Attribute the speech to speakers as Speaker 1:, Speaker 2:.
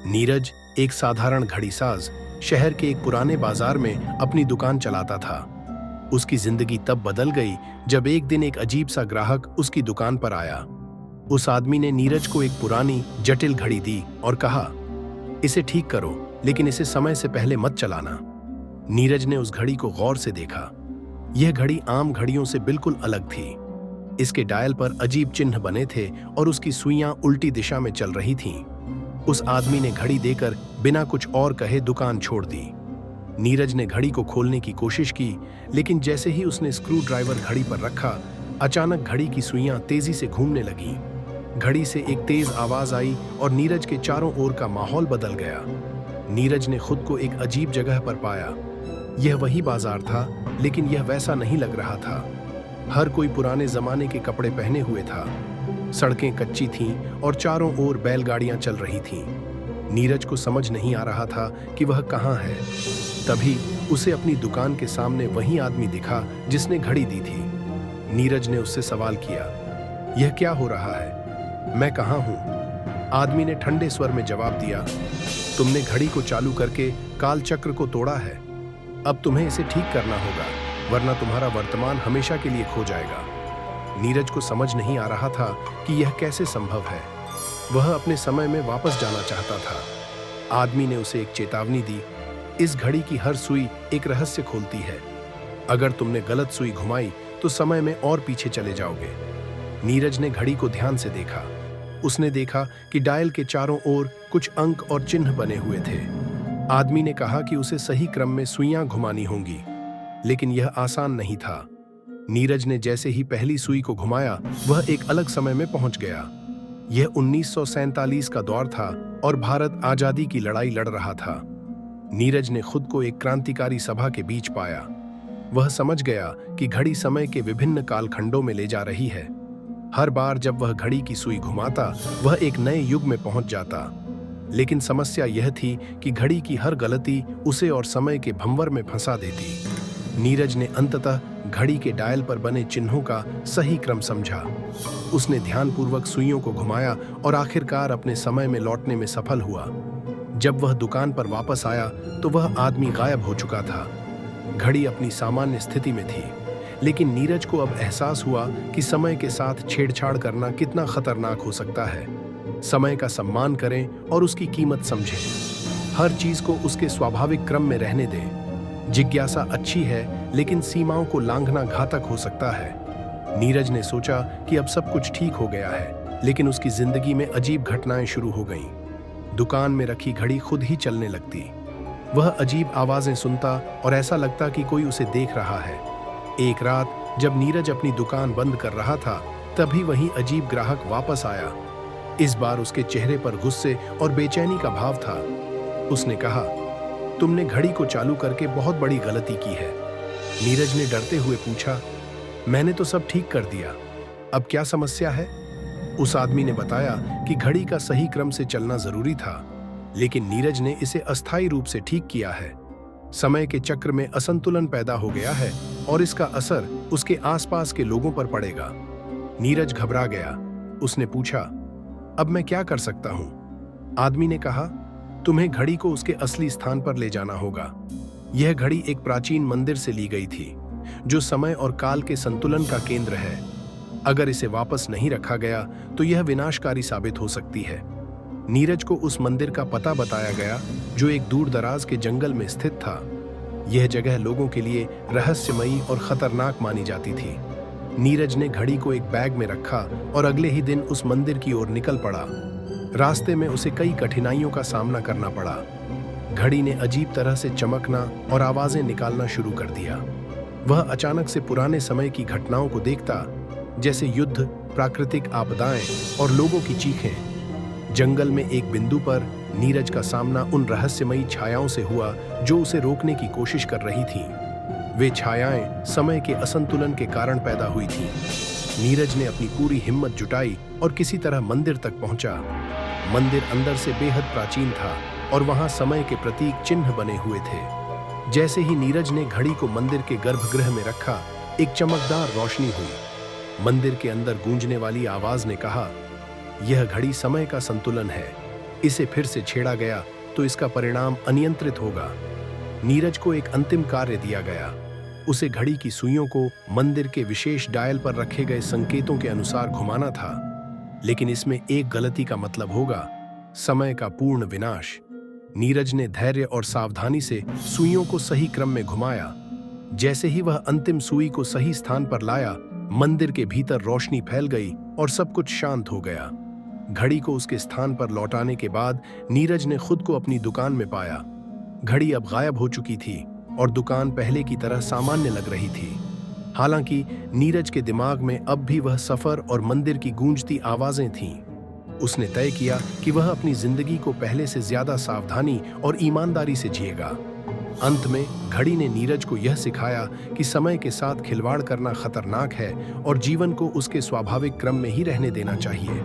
Speaker 1: नीरज एक साधारण घड़ीसाज शहर के एक पुराने बाजार में अपनी दुकान चलाता था। उसकी जिंदगी तब बदल गई जब एक दिन एक अजीब सा ग्राहक उसकी दुकान पर आया। उस आदमी ने नीरज को एक पुरानी जटिल घड़ी दी और कहा, इसे ठीक करो, लेकिन इसे समय से पहले मत चलाना। नीरज ने उस घड़ी को गौर से देखा। यह घड़ी आम घड़ियों से बिल्कुल अलग थी। इसके डायल पर अजीब चिन्ह बने थे और उसकी सुइयां उल्टी दिशा में चल रही थीं। उस आदमी ने घड़ी देकर बिना कुछ और कहे दुकान छोड़ दी। नीरज ने घड़ी को खोलने की कोशिश की, लेकिन जैसे ही उसने स्क्रू ड्राइवर घड़ी पर रखा, अचानक घड़ी की सुइयां तेजी से घूमने लगीं। घड़ी से एक तेज आवाज आई और नीरज के चारों ओर का माहौल बदल गया। नीरज ने खुद को एक अजीब जगह पर पाया। यह वही बाजार था, लेकिन यह वैसा नहीं लग रहा था। हर कोई पुराने जमाने के कपड़े पहने हुए था। सड़कें कच्ची थीं और चारों ओर बैलगाड़ियां चल रही थीं। नीरज को समझ नहीं आ रहा था कि वह कहाँ है। तभी उसे अपनी दुकान के सामने वही आदमी दिखा जिसने घड़ी दी थी। नीरज ने उससे सवाल किया, यह क्या हो रहा है? मैं कहाँ हूँ? आदमी ने ठंडे स्वर में जवाब दिया, तुमने घड़ी को चालू करके काल चक्र को तोड़ा है। अब तुम्हें इसे ठीक करना होगा, वरना तुम्हारा वर्तमान हमेशा के लिए खो जाएगा। नीरज को समझ नहीं आ रहा था कि यह कैसे संभव है। वह अपने समय में वापस जाना चाहता था। आदमी ने उसे एक चेतावनी दी, इस घड़ी की हर सुई एक रहस्य खोलती है। अगर तुमने गलत सुई घुमाई तो समय में और पीछे चले जाओगे। नीरज ने घड़ी को ध्यान से देखा। उसने देखा कि डायल के चारों ओर कुछ अंक और चिन्ह बने हुए थे। आदमी ने कहा कि उसे सही क्रम में सुइयां घुमानी होंगी, लेकिन यह आसान नहीं था। नीरज ने जैसे ही पहली सुई को घुमाया, वह एक अलग समय में पहुंच गया। यह 1947 का दौर था और भारत आजादी की लड़ाई लड़ रहा था। नीरज ने खुद को एक क्रांतिकारी सभा के बीच पाया। वह समझ गया कि घड़ी समय के विभिन्न कालखंडों में ले जा रही है। हर बार जब वह घड़ी की सुई घुमाता, वह एक नए युग में पहुंच जाता। लेकिन समस्या यह थी कि घड़ी की हर गलती उसे और समय के भंवर में फंसा देती। नीरज ने अंततः घड़ी के डायल पर बने चिन्हों का सही क्रम समझा। उसने ध्यानपूर्वक सुइयों को घुमाया और आखिरकार अपने समय में लौटने में सफल हुआ। जब वह दुकान पर वापस आया तो वह आदमी गायब हो चुका था। घड़ी अपनी सामान्य स्थिति में थी, लेकिन नीरज को अब एहसास हुआ कि समय के साथ छेड़छाड़ करना कितना खतरनाक हो सकता है। समय का सम्मान करें और उसकी कीमत समझें। हर चीज को उसके स्वाभाविक क्रम में रहने दें। जिज्ञासा अच्छी है, लेकिन सीमाओं को लांघना घातक हो सकता है। नीरज ने सोचा कि अब सब कुछ ठीक हो गया है, लेकिन उसकी जिंदगी में अजीब घटनाएं शुरू हो गईं। दुकान में रखी घड़ी खुद ही चलने लगती। वह अजीब आवाजें सुनता और ऐसा लगता कि कोई उसे देख रहा है। एक रात जब नीरज अपनी दुकान बंद कर रहा था, तभी वही अजीब ग्राहक वापस आया। इस बार उसके चेहरे पर गुस्से और बेचैनी का भाव था। उसने कहा, तुमने घड़ी को चालू करके बहुत बड़ी गलती की है। नीरज ने डरते हुए पूछा, मैंने तो सब ठीक कर दिया, अब क्या समस्या है? उस आदमी ने बताया कि घड़ी का सही क्रम से चलना जरूरी था, लेकिन नीरज ने इसे अस्थायी रूप से ठीक किया है। समय के चक्र में असंतुलन पैदा हो गया है और इसका असर उसके आसपास के लोगों पर पड़ेगा। नीरज घबरा गया। उसने पूछा, अब मैं क्या कर सकता हूं? आदमी ने कहा, तुम्हें घड़ी को उसके असली स्थान पर ले जाना होगा। यह घड़ी एक प्राचीन मंदिर से ली गई थी, जो समय और काल के संतुलन का केंद्र है। अगर इसे वापस नहीं रखा गया तो यह विनाशकारी साबित हो सकती है। नीरज को उस मंदिर का पता बताया गया, जो एक दूर दराज के जंगल में स्थित था। यह जगह लोगों के लिए रहस्यमयी और खतरनाक मानी जाती थी। नीरज ने घड़ी को एक बैग में रखा और अगले ही दिन उस मंदिर की ओर निकल पड़ा। रास्ते में उसे कई कठिनाइयों का सामना करना पड़ा। घड़ी ने अजीब तरह से चमकना और आवाजें निकालना शुरू कर दिया। वह अचानक से पुराने समय की घटनाओं को देखता, जैसे युद्ध, प्राकृतिक आपदाएं और लोगों की चीखें। जंगल में एक बिंदु पर नीरज का सामना उन रहस्यमयी छायाओं से हुआ जो उसे रोकने की कोशिश कर रही थीं। वे छायाएं समय के असंतुलन के कारण पैदा हुई थीं। नीरज ने अपनी पूरी हिम्मत जुटाई और किसी तरह मंदिर तक पहुंचा। मंदिर अंदर से बेहद प्राचीन था और वहां समय के प्रतीक चिन्ह बने हुए थे। जैसे ही नीरज ने घड़ी को मंदिर के गर्भगृह में रखा, एक चमकदार रोशनी हुई। मंदिर के अंदर गूंजने वाली आवाज ने कहा, यह घड़ी समय का संतुलन है। इसे फिर से छेड़ा गया तो इसका परिणाम अनियंत्रित होगा। नीरज को एक अंतिम कार्य दिया गया। उसे घड़ी की सुइयों को मंदिर के विशेष डायल पर रखे गए संकेतों के अनुसार घुमाना था, लेकिन इसमें एक गलती का मतलब होगा समय का पूर्ण विनाश। नीरज ने धैर्य और सावधानी से सुइयों को सही क्रम में घुमाया। जैसे ही वह अंतिम सुई को सही स्थान पर लाया, मंदिर के भीतर रोशनी फैल गई और सब कुछ शांत हो गया। घड़ी को उसके स्थान पर लौटाने के बाद नीरज ने खुद को अपनी दुकान में पाया। घड़ी अब गायब हो चुकी थी और दुकान पहले की तरह सामान्य लग रही थी। हालांकि नीरज के दिमाग में अब भी वह सफर और मंदिर की गूंजती आवाजें थीं। उसने तय किया कि वह अपनी जिंदगी को पहले से ज्यादा सावधानी और ईमानदारी से जिएगा। अंत में घड़ी ने नीरज को यह सिखाया कि समय के साथ खिलवाड़ करना खतरनाक है और जीवन को उसके स्वाभाविक क्रम में ही रहने देना चाहिए।